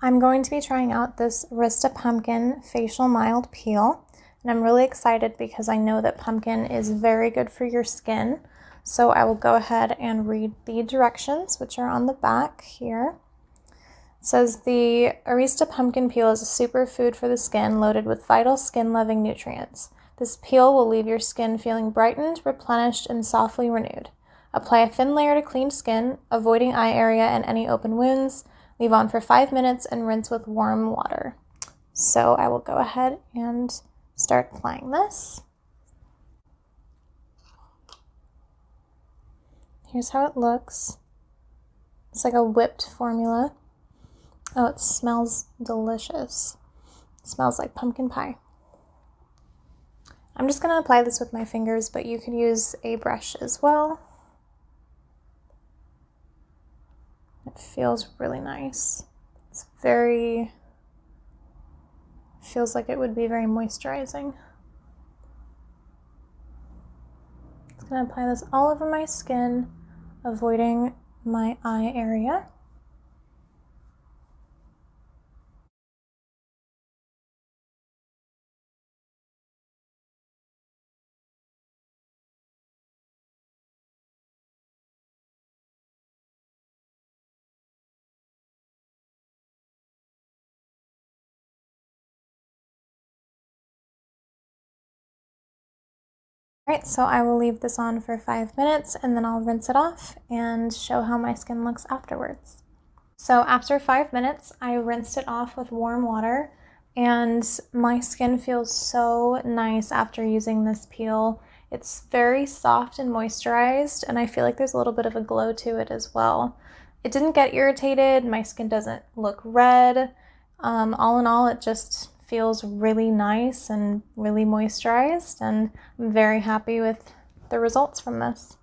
I'm going to be trying out this Rista Pumpkin Facial Mild Peel, and I'm really excited because I know that pumpkin is very good for your skin. So I will go ahead and read the directions, which are on the back here. It says the Arista Pumpkin Peel is a superfood for the skin loaded with vital skin-loving nutrients. This peel will leave your skin feeling brightened, replenished, and softly renewed. Apply a thin layer to clean skin, avoiding eye area and any open wounds. Leave on for 5 minutes and rinse with warm water. So I will go ahead and start applying this. Here's how it looks. It's like a whipped formula. Oh, it smells delicious. It smells like pumpkin pie. I'm just going to apply this with my fingers, but you could use a brush as well. It feels really nice. It's feels like it would be very moisturizing. I'm going to apply this all over my skin, avoiding my eye area. Alright, so I will leave this on for 5 minutes and then I'll rinse it off and show how my skin looks afterwards. So after 5 minutes, I rinsed it off with warm water and my skin feels so nice after using this peel. It's very soft and moisturized, and I feel like there's a little bit of a glow to it as well. It didn't get irritated, my skin doesn't look red. All in all, it just feels really nice and really moisturized, and I'm very happy with the results from this.